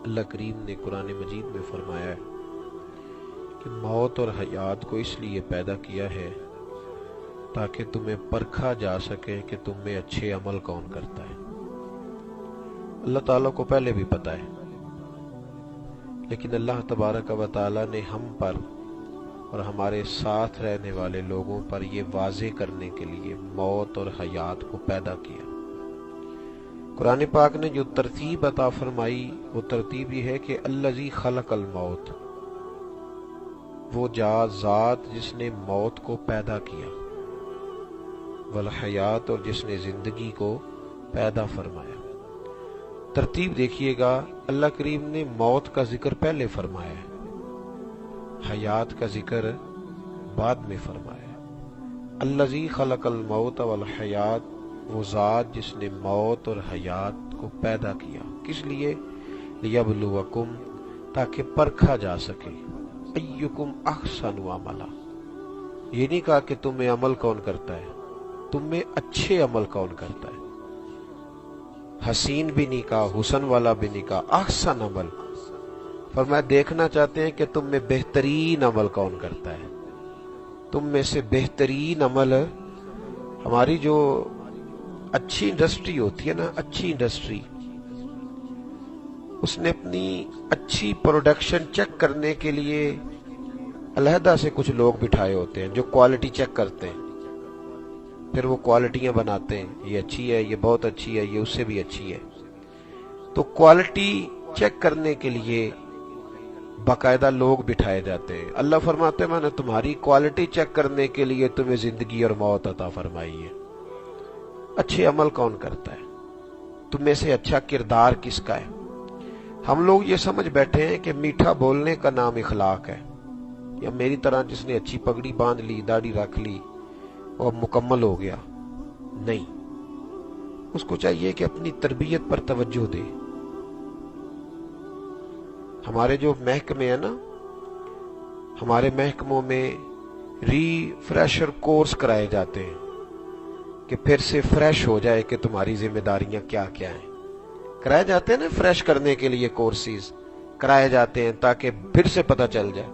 اللہ کریم نے قرآن مجید میں فرمایا ہے کہ موت اور حیات کو اس لیے پیدا کیا ہے تاکہ تمہیں پرکھا جا سکے کہ تم میں اچھے عمل کون کرتا ہے۔ اللہ تعالیٰ کو پہلے بھی پتہ ہے، لیکن اللہ تبارک و تعالیٰ نے ہم پر اور ہمارے ساتھ رہنے والے لوگوں پر یہ واضح کرنے کے لیے موت اور حیات کو پیدا کیا۔ قرآن پاک نے جو ترتیب عطا فرمائی وہ ترتیب یہ ہے کہ الذی خلق الموت، وہ ذات جس نے موت کو پیدا کیا، والحیات، اور جس نے زندگی کو پیدا فرمایا۔ ترتیب دیکھیے گا، اللہ کریم نے موت کا ذکر پہلے فرمایا ہے، حیات کا ذکر بعد میں فرمایا ہے۔ الذی خلق الموت والحیات، وہ ذات جس نے موت اور حیات کو پیدا کیا، کس لیے؟ لیبلوکم، تاکہ پرکھا جا سکے، ایکم احسن عملا، یہ نہیں کہا کہ تم میں عمل کون کرتا ہے، تم میں اچھے عمل کون کرتا ہے، حسین بھی نہیں کہا، حسن والا بھی نہیں کہا، احسن عمل۔ فرمایا دیکھنا چاہتے ہیں کہ تم میں بہترین عمل کون کرتا ہے۔ تم میں سے بہترین عمل، ہماری جو اچھی انڈسٹری ہوتی ہے نا، اچھی انڈسٹری، اس نے اپنی اچھی پروڈکشن چیک کرنے کے لیے علیحدہ سے کچھ لوگ بٹھائے ہوتے ہیں جو کوالٹی چیک کرتے ہیں، پھر وہ کوالٹیاں بناتے ہیں، یہ اچھی ہے، یہ بہت اچھی ہے، یہ اس سے بھی اچھی ہے۔ تو کوالٹی چیک کرنے کے لیے باقاعدہ لوگ بٹھائے جاتے ہیں۔ اللہ فرماتے ہیں میں نے تمہاری کوالٹی چیک کرنے کے لیے تمہیں زندگی اور موت عطا فرمائی ہے۔ اچھے عمل کون کرتا ہے؟ تم میں سے اچھا کردار کس کا ہے؟ ہم لوگ یہ سمجھ بیٹھے ہیں کہ میٹھا بولنے کا نام اخلاق ہے، یا میری طرح جس نے اچھی پگڑی باندھ لی، داڑھی رکھ لی، وہ مکمل ہو گیا۔ نہیں، اس کو چاہیے کہ اپنی تربیت پر توجہ دے۔ ہمارے جو محکمے ہیں نا، ہمارے محکموں میں ری فریشر کورس کرائے جاتے ہیں کہ پھر سے فریش ہو جائے کہ تمہاری ذمہ داریاں کیا کیا ہیں۔ کرائے جاتے ہیں نا، فریش کرنے کے لیے کورسز کرائے جاتے ہیں تاکہ پھر سے پتہ چل جائے۔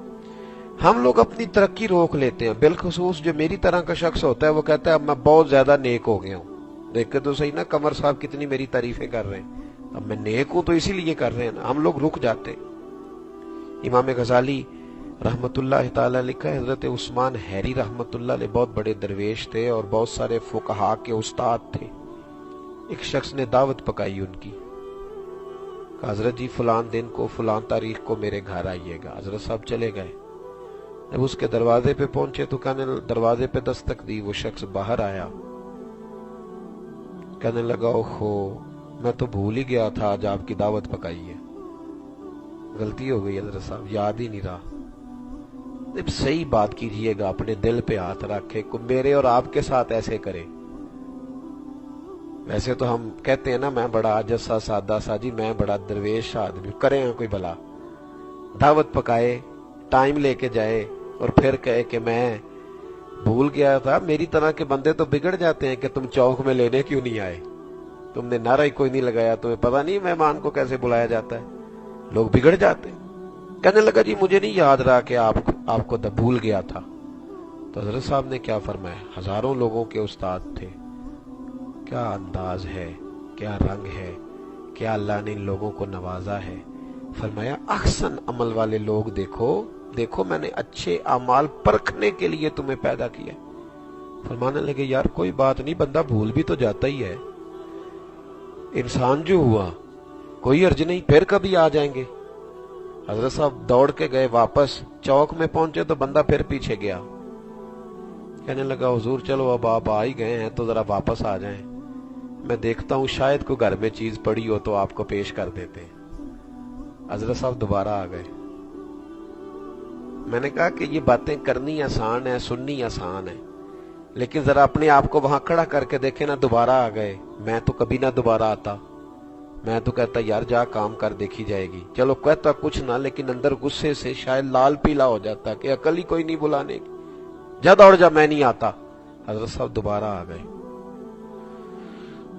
ہم لوگ اپنی ترقی روک لیتے ہیں، بالخصوص جو میری طرح کا شخص ہوتا ہے وہ کہتا ہے اب میں بہت زیادہ نیک ہو گیا ہوں۔ دیکھ کے تو صحیح نا، قمر صاحب کتنی میری تعریفیں کر رہے ہیں، اب میں نیک ہوں تو اسی لیے کر رہے ہیں نا۔ ہم لوگ رک جاتے ہیں۔ امام غزالی رحمت اللہ تعالی لکھا ہے، حضرت عثمان حیری رحمت اللہ علیہ بہت بڑے درویش تھے اور بہت سارے فقہاء کے استاد تھے۔ ایک شخص نے دعوت پکائی ان کی، کہا حضرت جی فلان دن کو فلان تاریخ کو میرے گھر آئیے گا۔ حضرت صاحب چلے گئے۔ جب اس کے دروازے پہ پہنچے تو دروازے پہ دستک دی، وہ شخص باہر آیا، کہنے لگا اوہو میں تو بھول ہی گیا تھا آج آپ کی دعوت پکائی ہے، غلطی ہو گئی حضرت صاحب، یاد ہی نہیں رہا۔ جب صحیح بات کیجئے گا، اپنے دل پہ ہاتھ رکھے، میرے اور آپ کے ساتھ ایسے کرے۔ ویسے تو ہم کہتے ہیں نا میں بڑا عاجز سا سادہ سا، جی میں بڑا درویش آدمی، کرے ہیں کوئی بھلا، دعوت پکائے، ٹائم لے کے جائے اور پھر کہے کہ میں بھول گیا تھا۔ میری طرح کے بندے تو بگڑ جاتے ہیں کہ تم چوک میں لینے کیوں نہیں آئے، تم نے نعرہ ہی کوئی نہیں لگایا، تمہیں پتہ نہیں مہمان کو کیسے بلایا جاتا ہے۔ لوگ بگڑ جاتے ہیں۔ کہنے لگا جی مجھے نہیں یاد رہا کہ آپ کو بھول گیا تھا۔ تو حضرت صاحب نے کیا فرمایا، ہزاروں لوگوں کے استاد تھے، کیا انداز ہے، کیا رنگ ہے، کیا اللہ نے ان لوگوں کو نوازا ہے۔ فرمایا احسن عمل والے لوگ دیکھو میں نے اچھے اعمال پرکھنے کے لیے تمہیں پیدا کیا۔ فرمانے لگے یار کوئی بات نہیں، بندہ بھول بھی تو جاتا ہی ہے، انسان جو ہوا کوئی عرض نہیں، پھر کبھی آ جائیں گے۔ حضرت صاحب دوڑ کے گئے، واپس چوک میں پہنچے تو بندہ پھر پیچھے گیا، کہنے لگا حضور چلو اب آپ آ ہی گئے ہیں تو ذرا واپس آ جائیں، میں دیکھتا ہوں شاید کوئی گھر میں چیز پڑی ہو تو آپ کو پیش کر دیتے ہیں۔ حضرت صاحب دوبارہ آ گئے۔ میں نے کہا کہ یہ باتیں کرنی آسان ہے، سننی آسان ہے، لیکن ذرا اپنے آپ کو وہاں کھڑا کر کے دیکھیں نا، دوبارہ آ گئے، میں تو کبھی نہ دوبارہ آتا، میں تو کہتا یار جا کام کر دیکھی جائے گی، چلو کہتا کچھ نہ، لیکن اندر غصے سے شاید لال پیلا ہو جاتا کہ عقل ہی کوئی نہیں بلانے کی، جا دوڑ جا میں نہیں آتا۔ حضرت صاحب دوبارہ آ گئے،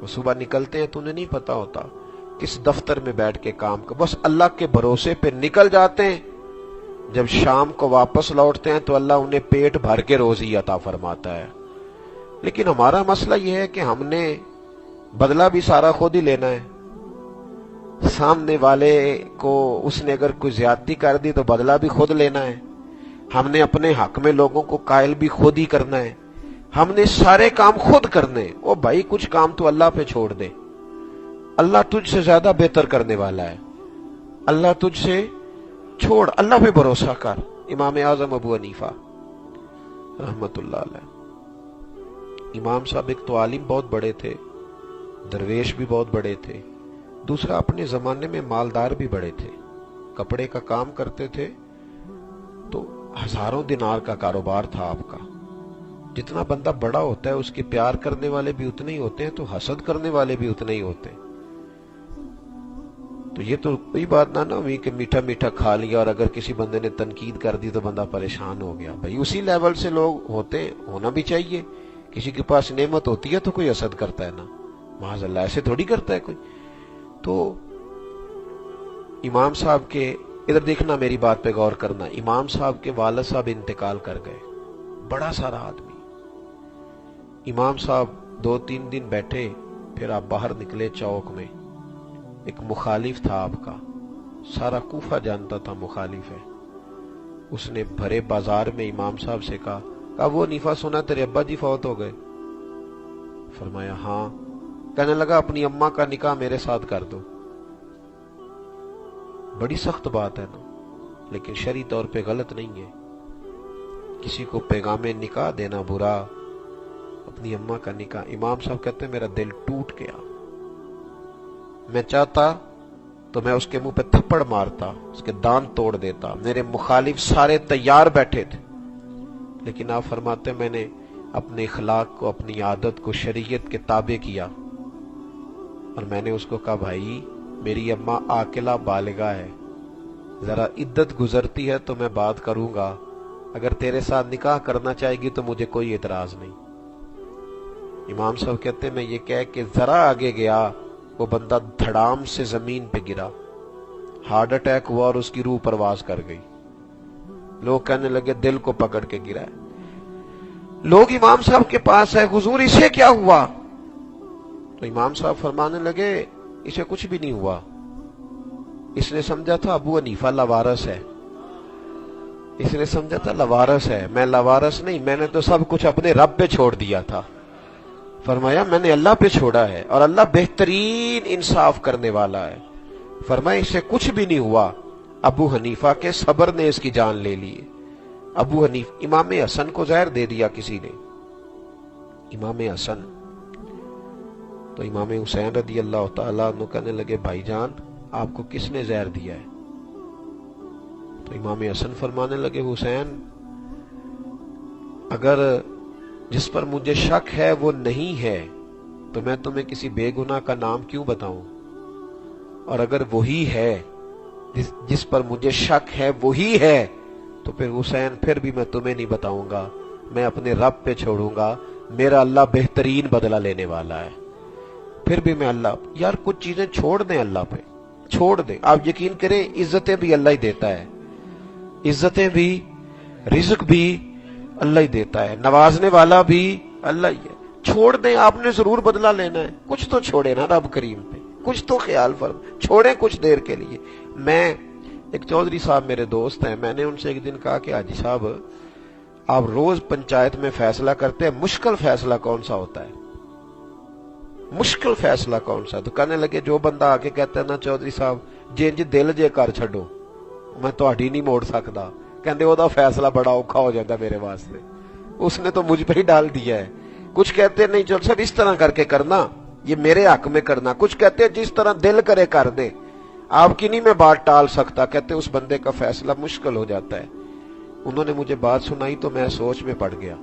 وہ صبح نکلتے ہیں تو انہیں نہیں پتا ہوتا کس دفتر میں بیٹھ کے کام کر، بس اللہ کے بھروسے پہ نکل جاتے ہیں. جب شام کو واپس لوٹتے ہیں تو اللہ انہیں پیٹ بھر کے روزی عطا فرماتا ہے. لیکن ہمارا مسئلہ یہ ہے کہ ہم نے بدلہ بھی سارا خود ہی لینا ہے. سامنے والے کو اس نے اگر کوئی زیادتی کر دی تو بدلہ بھی خود لینا ہے. ہم نے اپنے حق میں لوگوں کو قائل بھی خود ہی کرنا ہے. ہم نے سارے کام خود کرنے. او بھائی کچھ کام تو اللہ پہ چھوڑ دے، اللہ تجھ سے زیادہ بہتر کرنے والا ہے. اللہ تجھ سے چھوڑ، اللہ پہ بھروسہ کر. امام اعظم ابو حنیفہ رحمت اللہ علیہ، امام صاحب ایک تو عالم بہت بڑے تھے، درویش بھی بہت بڑے تھے، دوسرا اپنے زمانے میں مالدار بھی بڑے تھے. کپڑے کا کام کرتے تھے تو ہزاروں دینار کا کاروبار تھا آپ کا. جتنا بندہ بڑا ہوتا ہے اس کے پیار کرنے والے بھی اتنے ہی ہوتے ہیں تو حسد کرنے والے بھی اتنے ہی ہوتے ہیں. تو یہ تو کوئی بات نہ ہوئی کہ میٹھا میٹھا کھا لیا اور اگر کسی بندے نے تنقید کر دی تو بندہ پریشان ہو گیا. بھائی اسی لیول سے لوگ ہوتے ہیں، ہونا بھی چاہیے. کسی کے پاس نعمت ہوتی ہے تو کوئی حسد کرتا ہے نا، معاذ اللہ ایسے تھوڑی کرتا ہے کوئی. تو امام صاحب کے ادھر دیکھنا، میری بات پہ غور کرنا. امام صاحب کے والد صاحب انتقال کر گئے، بڑا سارا آدمی. امام صاحب 2-3 دن بیٹھے، پھر آپ باہر نکلے چوک میں. ایک مخالف تھا آپ کا، سارا کوفہ جانتا تھا مخالف ہے. اس نے بھرے بازار میں امام صاحب سے کہا وہ حنیفہ سنا تیرے ابا جی فوت ہو گئے؟ فرمایا ہاں. کہنے لگا اپنی اماں کا نکاح میرے ساتھ کر دو. بڑی سخت بات ہے نا، لیکن شرعی طور پہ غلط نہیں ہے. کسی کو پیغام نکاح دینا برا، اپنی اماں کا نکاح. امام صاحب کہتے ہیں میرا دل ٹوٹ گیا. میں چاہتا تو میں اس کے منہ پہ تھپڑ مارتا، اس کے دانت توڑ دیتا. میرے مخالف سارے تیار بیٹھے تھے، لیکن آپ فرماتے میں نے اپنے اخلاق کو، اپنی عادت کو شریعت کے تابع کیا اور میں نے اس کو کہا بھائی میری اماں عاقلہ بالغہ ہے، ذرا عدت گزرتی ہے تو میں بات کروں گا، اگر تیرے ساتھ نکاح کرنا چاہے گی تو مجھے کوئی اعتراض نہیں. امام صاحب کہتے ہیں میں یہ کہہ کہ ذرا آگے گیا، وہ بندہ دھڑام سے زمین پہ گرا، ہارٹ اٹیک ہوا اور اس کی روح پرواز کر گئی. لوگ کہنے لگے دل کو پکڑ کے گرا ہے. لوگ امام صاحب کے پاس ہے، حضور اسے کیا ہوا؟ تو امام صاحب فرمانے لگے اسے کچھ بھی نہیں ہوا. اس نے سمجھا تھا ابو حنیفہ لوارث ہے، اس نے سمجھا تھا لوارث ہے. میں لوارث نہیں، میں نے تو سب کچھ اپنے رب پہ چھوڑ دیا تھا. فرمایا میں نے اللہ پہ چھوڑا ہے اور اللہ بہترین انصاف کرنے والا ہے. فرمایا اسے کچھ بھی نہیں ہوا. ابو حنیفہ کے صبر نے اس کی جان لے لی. ابو حنیفہ، امام حسن کو زہر دے دیا کسی نے، امام حسن. تو امام حسین رضی اللہ تعالیٰ عنہ کہنے لگے بھائی جان آپ کو کس نے زہر دیا ہے؟ تو امام حسن فرمانے لگے حسین اگر جس پر مجھے شک ہے وہ نہیں ہے تو میں تمہیں کسی بے گناہ کا نام کیوں بتاؤں، اور اگر وہی ہے جس پر مجھے شک ہے وہی ہے تو پھر حسین پھر بھی میں تمہیں نہیں بتاؤں گا، میں اپنے رب پہ چھوڑوں گا. میرا اللہ بہترین بدلہ لینے والا ہے. پھر بھی میں اللہ، یار کچھ چیزیں چھوڑ دیں، اللہ پہ چھوڑ دیں. آپ یقین کریں عزتیں بھی اللہ ہی دیتا ہے، عزتیں بھی، رزق بھی اللہ ہی دیتا ہے، نوازنے والا بھی اللہ ہی ہے. چھوڑ دیں، آپ نے ضرور بدلہ لینا ہے. کچھ تو چھوڑے نا رب کریم پہ، کچھ تو خیال فرم چھوڑیں کچھ دیر کے لیے. میں ایک چودھری صاحب میرے دوست ہیں، میں نے ان سے ایک دن کہا کہ حاجی صاحب آپ روز پنچایت میں فیصلہ کرتے ہیں، مشکل فیصلہ کون سا ہوتا ہے؟ مشکل فیصلہ کون سا؟ تو کہنے لگے جو بندہ آ کے کہتا ہے نا چودھری صاحب جنج دل جے کر چھڈو میں تہاڈی نہیں موڑ سکتا، کہندے او دا فیصلہ بڑا اوکھا ہو جاتا میرے واسطے، اس نے تو مجھ پہ ہی ڈال دیا ہے. کچھ کہتے نہیں چل سب اس طرح کر کے کرنا، یہ میرے حق میں کرنا. کچھ کہتے ہیں جس طرح دل کرے کر دے، آپ کی نہیں میں بات ٹال سکتا. کہتے اس بندے کا فیصلہ مشکل ہو جاتا ہے. انہوں نے مجھے بات سنائی تو میں سوچ میں پڑ گیا.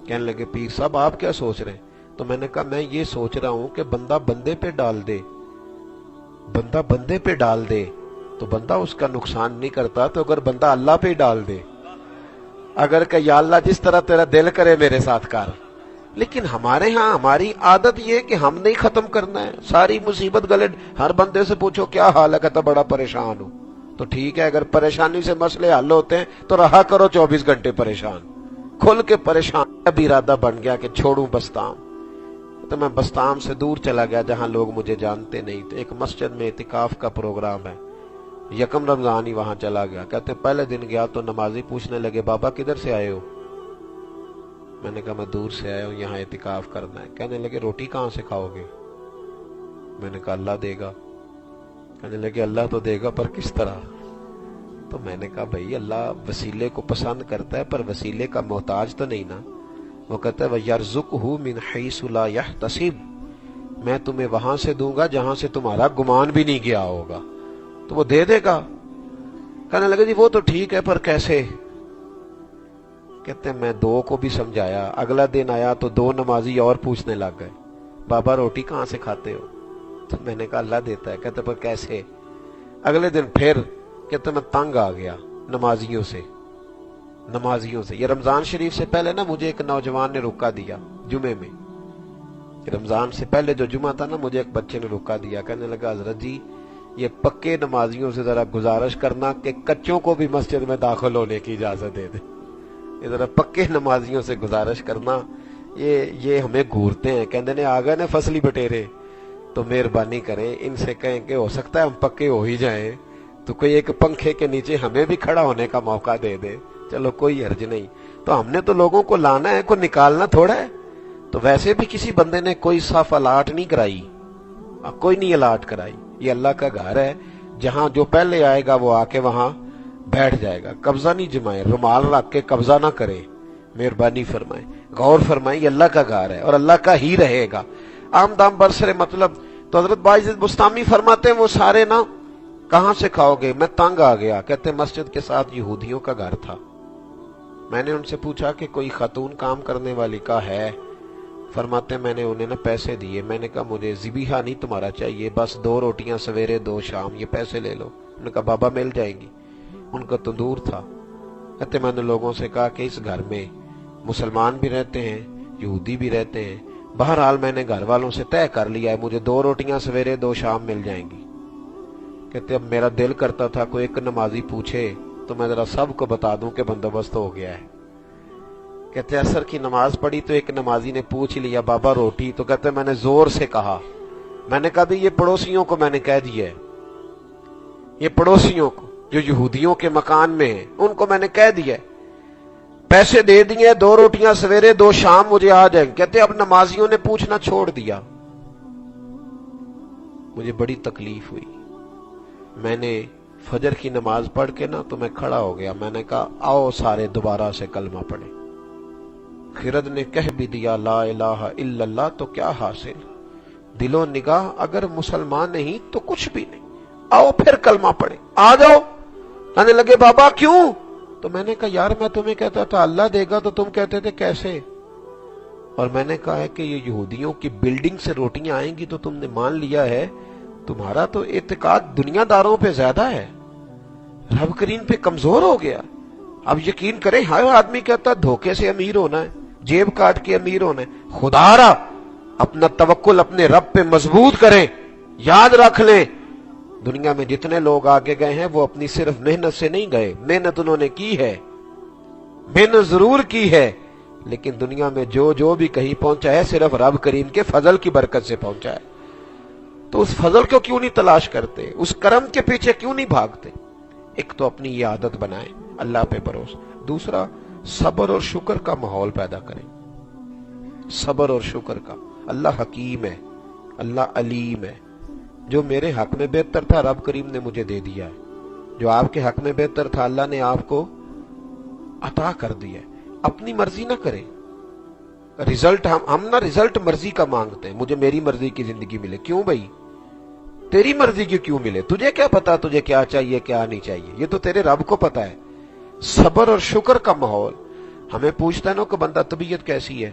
کہنے لگے پیر صاحب آپ کیا سوچ رہے ہیں؟ تو میں نے کہا میں یہ سوچ رہا ہوں کہ بندہ بندے پہ ڈال دے، بندہ بندے پہ ڈال دے تو بندہ اس کا نقصان نہیں کرتا، تو اگر بندہ اللہ پہ ڈال دے، اگر کہ یا اللہ جس طرح تیرا دل کرے میرے ساتھ کر، لیکن ہمارے ہاں ہماری عادت یہ ہے کہ ہم نہیں ختم کرنا ہے ساری مصیبت گلے. ہر بندے سے پوچھو کیا حال ہے, کہتا بڑا پریشان ہوں. تو ٹھیک ہے, اگر پریشانی سے مسئلے حل ہوتے ہیں تو رہا کرو 24 گھنٹے پریشان, کھل کے پریشان. اب ارادہ بن گیا کہ چھوڑوں بستام. تو میں بستام سے دور چلا گیا جہاں لوگ مجھے جانتے نہیں تھے. ایک مسجد میں اعتکاف کا پروگرام ہے, یکم رمضان ہی وہاں چلا گیا. کہتے پہلے دن گیا تو نمازی پوچھنے لگے بابا کدھر سے آئے ہو؟ میں نے کہا میں دور سے آیا ہوں, یہاں اعتکاف کرنا ہے. کہنے لگے روٹی کہاں سے کھاؤ گے؟ میں نے کہا اللہ دے گا. کہنے لگے اللہ تو دے گا پر کس طرح؟ تو میں نے کہا بھائی اللہ وسیلے کو پسند کرتا ہے پر وسیلے کا محتاج تو نہیں نا. وہ کہتا ہے وَيَرْزُقْهُ مِنْ حَيْثُ لَا يَحْتَسِبُ, میں تمہیں وہاں سے دوں گا جہاں سے تمہارا گمان بھی نہیں گیا ہوگا. تو وہ دے دے گا. کہنے لگے جی وہ تو ٹھیک ہے پر کیسے؟ کہتے ہیں میں 2 کو بھی سمجھایا. اگلا دن آیا تو 2 نمازی اور پوچھنے لگ گئے بابا روٹی کہاں سے کھاتے ہو؟ تو میں نے کہا اللہ دیتا ہے. کہتے پر کیسے؟ اگلے دن پھر کہتے میں تنگ آ گیا نمازیوں سے. یہ رمضان شریف سے پہلے نا مجھے ایک نوجوان نے روکا دیا جمعے میں. رمضان سے پہلے جو جمعہ تھا نا مجھے ایک بچے نے روکا دیا. کہنے لگا حضرت جی یہ پکے نمازیوں سے ذرا گزارش کرنا کہ کچوں کو بھی مسجد میں داخل ہونے کی اجازت دے دیں. یہ ذرا پکے نمازیوں سے گزارش کرنا, یہ ہمیں گھورتے ہیں. کہنے نے آ گئے نا فصلی بٹیرے, تو مہربانی کریں ان سے کہیں کہ ہو سکتا ہے ہم پکے ہو ہی جائیں تو کوئی ایک پنکھے کے نیچے ہمیں بھی کھڑا ہونے کا موقع دے دے. چلو کوئی حرج نہیں. تو ہم نے تو لوگوں کو لانا ہے, کوئی نکالنا تھوڑا ہے. تو ویسے بھی کسی بندے نے کوئی صف الاٹ نہیں کرائی, کوئی نہیں الاٹ کرائی. یہ اللہ کا گھر ہے, جہاں جو پہلے آئے گا وہ آ کے وہاں بیٹھ جائے گا. قبضہ نہیں جمائے, رومال رکھ کے قبضہ نہ کرے. مہربانی فرمائیں, غور فرمائیں, یہ اللہ کا گھر ہے اور اللہ کا ہی رہے گا. آمدام برسر مطلب. تو حضرت باعزت بستامی فرماتے ہیں وہ سارے نا کہاں سے کھاؤ گے؟ میں تنگ آ گیا. کہتے مسجد کے ساتھ یہودیوں کا گھر تھا. میں نے ان سے پوچھا کہ کوئی خاتون کام کرنے والی کا ہے؟ فرماتے میں نے انہیں نا پیسے دیے. میں نے کہا مجھے ذبیحہ نہیں تمہارا چاہیے, بس 2 روٹیاں سویرے 2 شام, یہ پیسے لے لو. انہوں نے کہا بابا مل جائیں گی. ان کا تندور تھا. کہتے میں نے لوگوں سے کہا کہ اس گھر میں مسلمان بھی رہتے ہیں یہودی بھی رہتے ہیں, بہرحال میں نے گھر والوں سے طے کر لیا ہے مجھے 2 روٹیاں سویرے 2 شام مل جائیں گی. کہتے اب میرا دل کرتا تھا کوئی ایک نمازی پوچھے تو میں ذرا سب کو بتا دوں کہ بندوبست ہو گیا ہے. کہتے عصر کی نماز پڑھی تو ایک نمازی نے پوچھ لیا بابا روٹی؟ تو کہتے میں نے زور سے کہا. میں نے کہا بھی یہ پڑوسیوں کو میں نے کہہ دیا ہے, یہ پڑوسیوں کو جو یہودیوں کے مکان میں ہیں ان کو میں نے کہہ دیا ہے, پیسے دے دیے, 2 روٹیاں سویرے 2 شام مجھے آ جائیں. کہتے اب نمازیوں نے پوچھنا چھوڑ دیا. مجھے بڑی تکلیف ہوئی. میں نے فجر کی نماز پڑھ کے نا تو میں کھڑا ہو گیا. میں نے کہا آؤ سارے دوبارہ سے کلمہ پڑھیں. خرد نے کہہ بھی دیا لا الہ الا اللہ تو کیا حاصل, دل و نگاہ اگر مسلمان نہیں تو کچھ بھی نہیں. آؤ پھر کلمہ پڑھیں, آ جاؤ. کہنے لگے بابا کیوں؟ تو میں نے کہا یار میں تمہیں کہتا تھا اللہ دے گا تو تم کہتے تھے کیسے. اور میں نے کہا ہے کہ یہ یہودیوں کی بلڈنگ سے روٹیاں آئیں گی تو تم نے مان لیا ہے. تمہارا تو اعتقاد دنیا داروں پہ زیادہ ہے, رب کریم پہ کمزور ہو گیا. اب یقین کریں ہر آدمی کہتا دھوکے سے امیر ہونا ہے, جیب کاٹ کے امیر ہونا ہے. خدا را اپنا توکل اپنے رب پہ مضبوط کریں. یاد رکھ لیں دنیا میں جتنے لوگ آگے گئے ہیں وہ اپنی صرف محنت سے نہیں گئے. محنت انہوں نے کی ہے, محنت ضرور کی ہے, لیکن دنیا میں جو بھی کہیں پہنچا ہے صرف رب کریم کے فضل کی برکت سے پہنچا ہے. تو اس فضل کو کیوں نہیں تلاش کرتے, اس کرم کے پیچھے کیوں نہیں بھاگتے؟ ایک تو اپنی یہ عادت بنائیں اللہ پہ بھروسہ. دوسرا صبر اور شکر کا ماحول پیدا کریں. صبر اور شکر کا. اللہ حکیم ہے, اللہ علیم ہے. جو میرے حق میں بہتر تھا رب کریم نے مجھے دے دیا ہے, جو آپ کے حق میں بہتر تھا اللہ نے آپ کو عطا کر دیا ہے. اپنی مرضی نہ کریں. رزلٹ ہم نہ رزلٹ مرضی کا مانگتے ہیں, مجھے میری مرضی کی زندگی ملے. کیوں بھائی تیری مرضی کی کیوں ملے؟ تجھے کیا پتا تجھے کیا چاہیے کیا نہیں چاہیے, یہ تو تیرے رب کو پتا ہے. صبر اور شکر کا ماحول. ہمیں پوچھتا ہے نا کہ بندہ طبیعت کیسی ہے,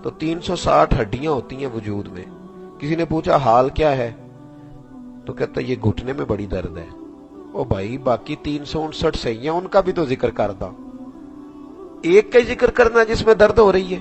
تو 360 ہڈیاں ہوتی ہیں وجود میں. کسی نے پوچھا حال کیا ہے, تو کہتا یہ گھٹنے میں بڑی درد ہے. او بھائی باقی 359 صحیح ہیں, ان کا بھی تو ذکر کر دا. ایک کا ذکر کرنا جس میں درد ہو رہی ہے.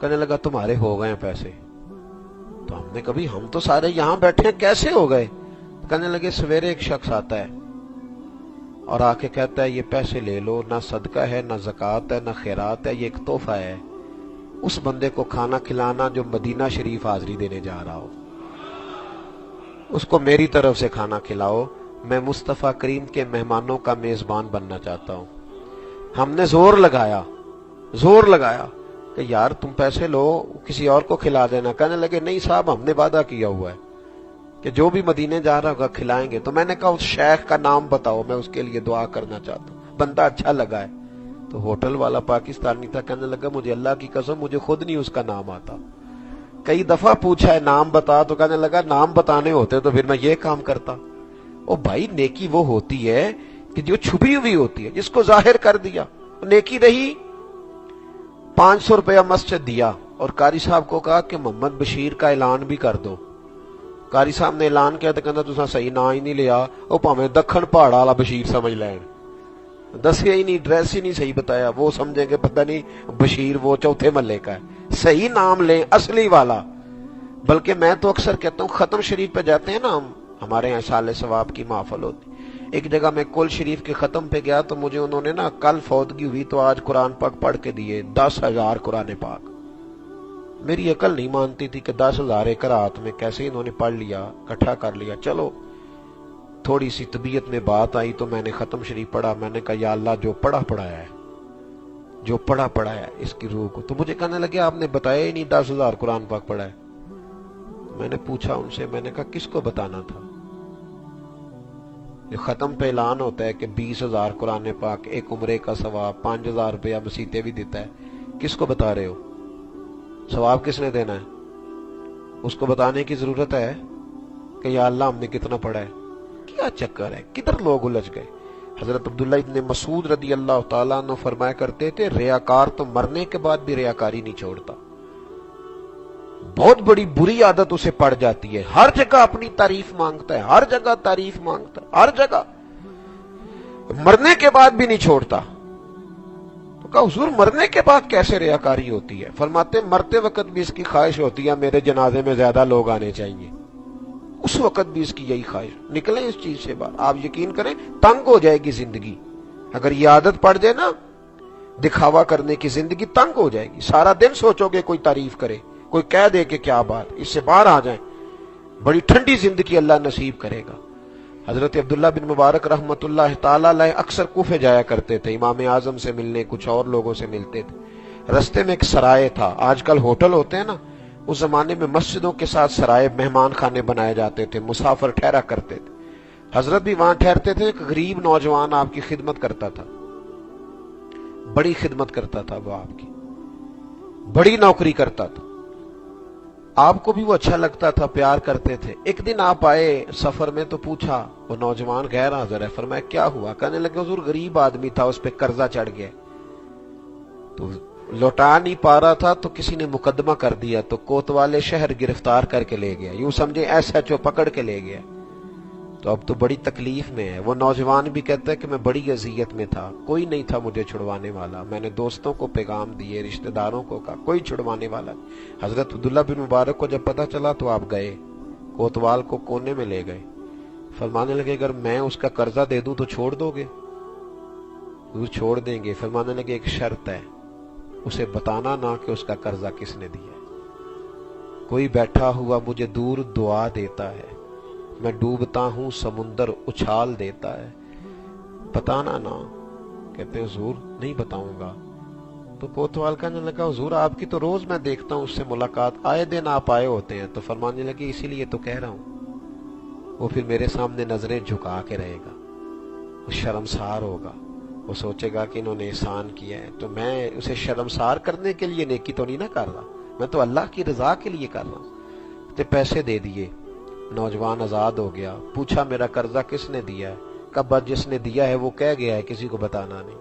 کہنے لگا تمہارے ہو گئے ہیں پیسے. تو ہم نے کبھی ہم تو سارے یہاں بیٹھے ہیں کیسے ہو گئے؟ کہنے لگے سویرے ایک شخص آتا ہے اور آ کے کہتا ہے یہ پیسے لے لو، نہ صدقہ ہے نہ زکوٰۃ ہے نہ خیرات ہے، یہ ایک تحفہ ہے اس بندے کو کھانا کھلانا جو مدینہ شریف حاضری دینے جا رہا ہو، اس کو میری طرف سے کھانا کھلاؤ، میں مصطفیٰ کریم کے مہمانوں کا میزبان بننا چاہتا ہوں. ہم نے زور لگایا کہ یار تم پیسے لو کسی اور کو کھلا دینا. کہنے لگے نہیں صاحب ہم نے وعدہ کیا ہوا ہے کہ جو بھی مدینے جا رہا ہوگا کھلائیں گے. تو میں نے کہا اس شیخ کا نام بتاؤ، میں اس کے لیے دعا کرنا چاہتا ہوں، بندہ اچھا لگا ہے. تو ہوٹل والا پاکستانی تھا، کہنے لگا مجھے اللہ کی قسم مجھے خود نہیں اس کا نام آتا. کئی دفعہ پوچھا ہے نام بتا، تو کہنے لگا نام بتانے ہوتے تو پھر میں یہ کام کرتا. او بھائی نیکی وہ ہوتی ہے کہ جو چھپی ہوئی ہوتی ہے، جس کو ظاہر کر دیا نیکی رہی. 500 روپیہ مسجد دیا اور قاری صاحب کو کہا کہ محمد بشیر کا اعلان بھی کر دو. قاری صاحب نے اعلان کیا تو کہنا تساں صحیح نا ہی نہیں لیا، او پاویں دکھن پہاڑ والا بشیر سمجھ لین، دسیا ہی نہیں، ایڈریس ہی نہیں صحیح بتایا، وہ سمجھیں کہ پتہ نہیں بشیر وہ چوتھے محلے کا ہے. صحیح نام لیں اصلی والا. بلکہ میں تو اکثر کہتا ہوں ختم شریف پہ جاتے ہیں نا ہم، ہمارے یہاں سال ثواب کی محفل ہوتی. ایک جگہ میں کل شریف کے ختم پہ گیا تو مجھے انہوں نے نا کل فوتگی ہوئی تو آج قرآن پاک پڑھ کے دیے 10,000 قرآن پاک. میری عقل نہیں مانتی تھی کہ 10,000 ایک رات میں کیسے انہوں نے پڑھ لیا، اکٹھا کر لیا. چلو تھوڑی سی طبیعت میں بات آئی تو میں نے ختم شریف پڑھا. میں نے کہا یا اللہ جو پڑھایا ہے اس کی روح کو. تو مجھے کہنے لگے آپ نے بتایا ہی نہیں 10,000 قرآن پاک پڑھا ہے. میں نے پوچھا ان سے، میں نے کہا کس کو بتانا تھا؟ جو ختم پہ اعلان ہوتا ہے کہ 20,000 قرآن پاک، ایک عمرے کا ثواب، 5,000 روپیہ مسیطے بھی دیتا ہے، کس کو بتا رہے ہو؟ ثواب کس نے دینا ہے؟ اس کو بتانے کی ضرورت ہے کہ یا اللہ ہم نے کتنا پڑھا ہے؟ کیا چکر ہے، کدھر لوگ الجھ گئے. حضرت عبداللہ ابن مسعود رضی اللہ تعالیٰ عنہ فرمایا کرتے تھے ریاکار تو مرنے کے بعد بھی ریاکاری نہیں چھوڑتا، بہت بڑی بری عادت اسے پڑ جاتی ہے، ہر جگہ اپنی تعریف مانگتا ہے، ہر جگہ تعریف مانگتا ہے، ہر جگہ، مرنے کے بعد بھی نہیں چھوڑتا. تو کہا حضور مرنے کے بعد کیسے ریاکاری ہوتی ہے؟ فرماتے مرتے وقت بھی اس کی خواہش ہوتی ہے میرے جنازے میں زیادہ لوگ آنے چاہیے، اس وقت بھی اس کی یہی خواہش. نکلیں اس چیز سے باہر. آپ یقین کریں تنگ ہو جائے گی زندگی اگر یہ عادت پڑ جائے نا، دکھاوا کرنے کی زندگی تنگ ہو جائے گی. سارا دن سوچو گے کوئی تعریف کرے، کوئی کہہ دے کہ کیا بات، اس سے باہر آ جائیں. بڑی ٹھنڈی زندگی اللہ نصیب کرے گا. حضرت عبداللہ بن مبارک رحمت اللہ تعالی علیہ اکثر کوفے جایا کرتے تھے، امام اعظم سے ملنے، کچھ اور لوگوں سے ملتے تھے. رستے میں ایک سرائے تھا، آج کل ہوٹل ہوتے ہیں نا، اس زمانے میں مسجدوں کے ساتھ سرائے مہمان خانے بنائے جاتے تھے، مسافر ٹھہرا کرتے تھے. حضرت بھی وہاں ٹھہرتے تھے. ایک غریب نوجوان آپ کی خدمت کرتا تھا، بڑی خدمت کرتا تھا، وہ آپ کی بڑی نوکری کرتا تھا، آپ کو بھی وہ اچھا لگتا تھا، پیار کرتے تھے. ایک دن آپ آئے سفر میں تو پوچھا، وہ نوجوان غیر حاضر ہے، فرمایا کیا ہوا؟ کہنے لگے حضور غریب آدمی تھا، اس پہ قرضہ چڑھ گیا تو لوٹا نہیں پا رہا تھا، تو کسی نے مقدمہ کر دیا تو کوتوالے شہر گرفتار کر کے لے گیا، یوں سمجھے SHO پکڑ کے لے گیا. تو اب تو بڑی تکلیف میں ہے. وہ نوجوان بھی کہتا ہے کہ میں بڑی اذیت میں تھا، کوئی نہیں تھا مجھے چھڑوانے والا، میں نے دوستوں کو پیغام دیے، رشتہ داروں کو کہا، کوئی چھڑوانے والا نہیں. حضرت عبداللہ بن مبارک کو جب پتہ چلا تو آپ گئے، کوتوال کو کونے میں لے گئے. فرمانے لگے اگر میں اس کا قرضہ دے دوں تو چھوڑ دو گے؟ وہ چھوڑ دیں گے. فرمانے لگے ایک شرط ہے، اسے بتانا نہ کہ اس کا قرضہ کس نے دیا. کوئی بیٹھا ہوا مجھے دور دعا دیتا ہے، میں ڈوبتا ہوں سمندر اچھال دیتا ہے، بتانا نہ. کہتے ہیں حضور نہیں بتاؤں گا. تو کوتوال کہنے لگا حضور آپ کی تو روز میں دیکھتا ہوں اس سے ملاقات، آئے دن آپ آئے ہوتے ہیں. تو فرمانے لگے اسی لیے تو کہہ رہا ہوں. وہ پھر میرے سامنے نظریں جھکا کے رہے گا، وہ شرمسار ہوگا، وہ سوچے گا کہ انہوں نے احسان کیا ہے. تو میں اسے شرمسار کرنے کے لیے نیکی تو نہیں نہ کر رہا، میں تو اللہ کی رضا کے لیے کر رہا ہوں. تو پیسے دے دیے، نوجوان آزاد ہو گیا. پوچھا میرا قرضہ کس نے دیا ہے؟ کب جس نے دیا ہے وہ کہہ گیا ہے کسی کو بتانا نہیں.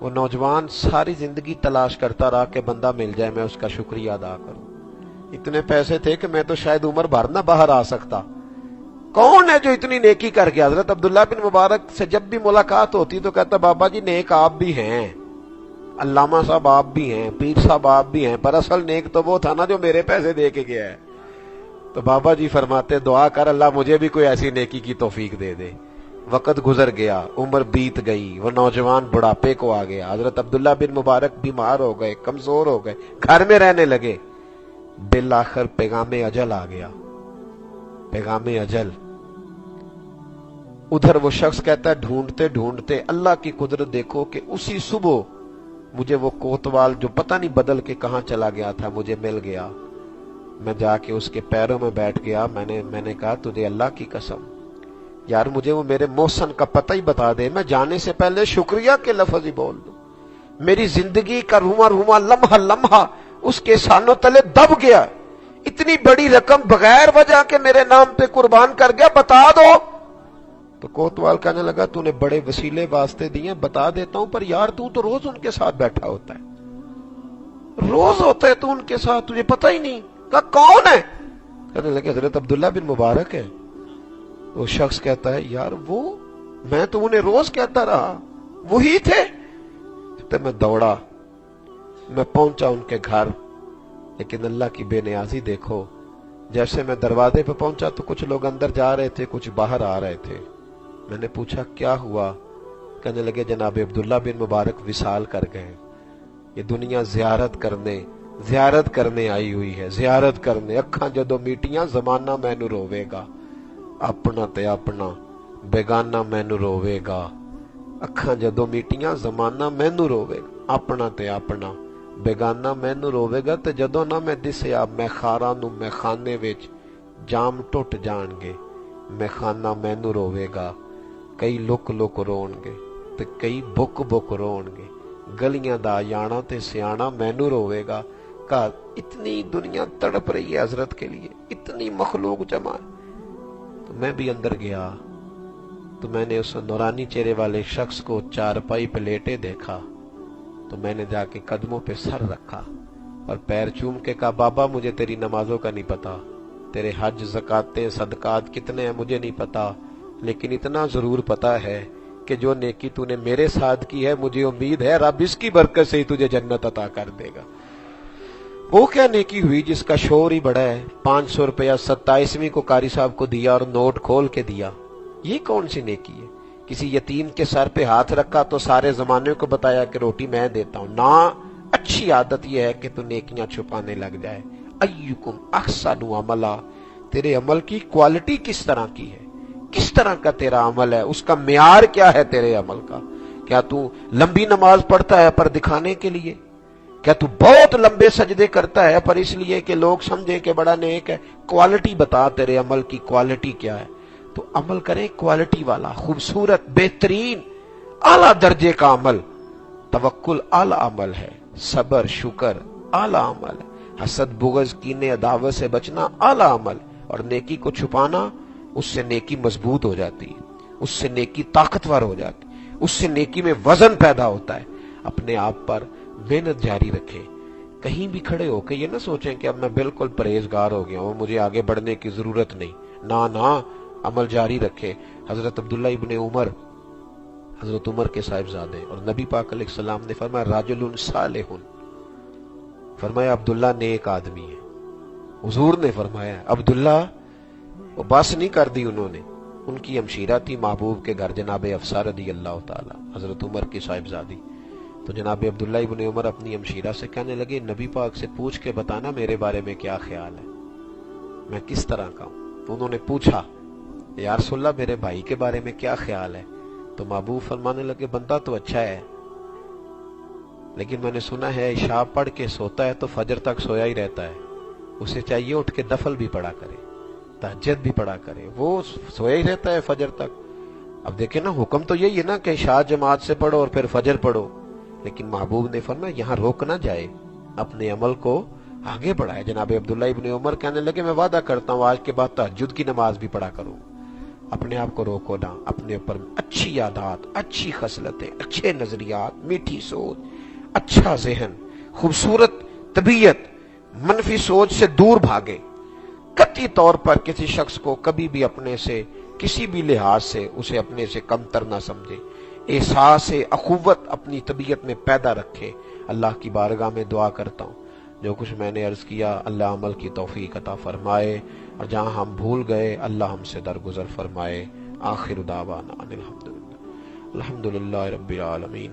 وہ نوجوان ساری زندگی تلاش کرتا رہا کہ بندہ مل جائے میں اس کا شکریہ ادا کروں. اتنے پیسے تھے کہ میں تو شاید عمر بھر نہ باہر آ سکتا. کون ہے جو اتنی نیکی کر گیا؟ حضرت عبداللہ بن مبارک سے جب بھی ملاقات ہوتی تو کہتا بابا جی نیک آپ بھی ہیں، علامہ صاحب آپ بھی ہیں, پیر صاحب آپ بھی ہیں, پر اصل نیک تو وہ تھا نا جو میرے پیسے دے کے گیا ہے. تو بابا جی فرماتے دعا کر اللہ مجھے بھی کوئی ایسی نیکی کی توفیق دے دے. وقت گزر گیا, عمر بیت گئی, وہ نوجوان بڑھاپے کو آ گیا. حضرت عبداللہ بن مبارک بیمار ہو گئے, کمزور ہو گئے, گھر میں رہنے لگے. بالآخر پیغام اجل آ گیا, پیغام اجل. ادھر وہ شخص کہتا ہے ڈھونڈتے ڈھونڈتے اللہ کی قدرت دیکھو کہ اسی صبح مجھے وہ کوتوال جو پتہ نہیں بدل کے کہاں چلا گیا تھا مجھے مل گیا. میں جا کے اس کے پیروں میں بیٹھ گیا. میں نے کہا تجھے اللہ کی قسم یار مجھے وہ میرے محسن کا پتہ ہی بتا دے, میں جانے سے پہلے شکریہ کے لفظ ہی بول دوں. میری زندگی کا رواں رواں لمحہ لمحہ اس کے سانوں تلے دب گیا. اتنی بڑی رقم بغیر وجہ کے میرے نام پہ قربان کر گیا, بتا دو. تو کوتوال کہنے لگا تو نے بڑے وسیلے واسطے دیے, بتا دیتا ہوں, پر یار تو روز ان کے ساتھ بیٹھا ہوتا ہے, روز ہوتا ہے تو ان کے ساتھ, تجھے پتہ ہی نہیں. کہا کون ہے؟ کہنے لگے حضرت عبداللہ بن مبارک ہے. وہ شخص کہتا ہے یار وہ میں تو انہیں روز کہتا رہا وہی تھے. تو میں دوڑا, میں پہنچا ان کے گھر, لیکن اللہ کی بے نیازی دیکھو. جیسے میں دروازے پہ پہنچا تو کچھ لوگ اندر جا رہے تھے, کچھ باہر آ رہے تھے. میں نے پوچھا کیا ہوا؟ کہنے لگے جناب عبداللہ بن مبارک وصال کر گئے. یہ دنیا زیارت کرنے آئی ہوئی ہے, زیارت کرنے. اکھاں جدو میٹیاں زمانہ مینو روے گا, اپنا تے اپنا بیگانہ مینو روے گا. اکھاں جدو میٹیاں زمانہ مینو روے گا, اپنا تے اپنا بیگانہ مینو روے گا. تے جدو نہ میں دسیا میخاراں نو میخانے وچ جام ٹوٹ جان گے, میخانہ مینو روے گا. کئی لک لک رون گے تے کئی بک بک رون گے, گلیاں دا یانا تے سیانا مینو روے گا. کہا اتنی دنیا تڑپ رہی ہے حضرت کے لیے, اتنی مخلوق جمع. تو میں بھی اندر گیا تو میں نے اس نورانی چہرے والے شخص کو چارپائی پہ لیٹے دیکھا. تو میں نے جا کے قدموں پہ سر رکھا اور پیر چوم کے کہا بابا مجھے تیری نمازوں کا نہیں پتا, تیرے حج زکاتیں صدقات کتنے ہیں مجھے نہیں پتا, لیکن اتنا ضرور پتا ہے کہ جو نیکی تو نے میرے ساتھ کی ہے مجھے امید ہے رب اس کی برکت سے ہی تجھے جنت عطا کر دے گا. وہ کیا نیکی ہوئی جس کا شور ہی بڑا ہے؟ 500 روپیہ 27ویں کو قاری صاحب کو دیا اور نوٹ کھول کے دیا. یہ کون سی نیکی ہے؟ کسی یتیم کے سر پہ ہاتھ رکھا تو سارے زمانے کو بتایا کہ روٹی میں دیتا ہوں. نہ, اچھی عادت یہ ہے کہ تو نیکیاں چھپانے لگ جائے. ایکم احسن عملا, تیرے عمل کی کوالٹی کس طرح کی ہے, کس طرح کا تیرا عمل ہے, اس کا معیار کیا ہے تیرے عمل کا. کیا تو لمبی نماز پڑھتا ہے پر دکھانے کے لیے؟ کیا تو بہت لمبے سجدے کرتا ہے پر اس لیے کہ لوگ سمجھیں کہ بڑا نیک ہے؟ کوالٹی بتا, تیرے عمل کی کوالٹی کیا ہے. تو عمل کریں کوالٹی والا, خوبصورت, بہترین, اعلیٰ درجے کا عمل. توکل اعلیٰ عمل ہے, صبر شکر اعلیٰ عمل ہے, حسد بغض کینے عداوت سے بچنا اعلیٰ عمل. اور نیکی کو چھپانا, اس سے نیکی مضبوط ہو جاتی ہے, اس سے نیکی طاقتور ہو جاتی ہے, اس سے نیکی میں وزن پیدا ہوتا ہے. اپنے آپ پر محنت جاری رکھیں. کہیں بھی کھڑے ہو کے یہ نہ سوچیں کہ اب میں بالکل پرہیزگار ہو گیا ہوں, مجھے آگے بڑھنے کی ضرورت نہیں. نہ, عمل جاری رکھے. حضرت عبداللہ ابن عمر, حضرت عمر کے صاحبزادے, اور نبی پاک علیہ السلام نے فرمایا راجل صالح, فرمایا عبداللہ نیک آدمی ہے. حضور نے فرمایا عبداللہ, وہ بس نہیں کر دی انہوں نے, ان کی ہمشیرہ تھی محبوب کے گھر جناب حفصہ رضی اللہ تعالی, حضرت عمر کی صاحبزادی. تو جناب عبداللہ ابن عمر اپنی ہمشیرہ سے کہنے لگے نبی پاک سے پوچھ کے بتانا میرے بارے میں کیا خیال ہے, میں کس طرح کا ہوں. تو انہوں نے پوچھا یا رسول اللہ میرے بھائی کے بارے میں کیا خیال ہے؟ تو محبوب فرمانے لگے بندہ تو اچھا ہے, لیکن میں نے سنا ہے عشاء پڑھ کے سوتا ہے تو فجر تک سویا ہی رہتا ہے, اسے چاہیے اٹھ کے نفل بھی پڑھا کرے, تہجد بھی پڑھا کرے, وہ سویا ہی رہتا ہے فجر تک. اب دیکھیں نا, حکم تو یہی ہے نا کہ عشاء جماعت سے پڑھو اور پھر فجر پڑھو, لیکن محبوب نے فرمایا یہاں روک نہ جائے, اپنے عمل کو آگے بڑھائے. جناب عبداللہ ابن عمر کہنے لگے میں وعدہ کرتا ہوں آج کے بعد تہجد کی نماز بھی پڑھا کروں. اپنے آپ کو روکو نہ, اپنے اوپر اچھی عادات, اچھی خصلتیں, اچھے نظریات, میٹھی سوچ, اچھا ذہن, خوبصورت طبیعت, منفی سوچ سے دور بھاگے. قطعی طور پر کسی شخص کو کبھی بھی اپنے سے کسی بھی لحاظ سے اسے اپنے سے کمتر نہ سمجھے. احساس اخوت اپنی طبیعت میں پیدا رکھے۔ اللہ کی بارگاہ میں دعا کرتا ہوں جو کچھ میں نے عرض کیا اللہ عمل کی توفیق عطا فرمائے، اور جہاں ہم بھول گئے اللہ ہم سے درگزر فرمائے۔ آخر دعوانا الحمدللہ رب العالمین۔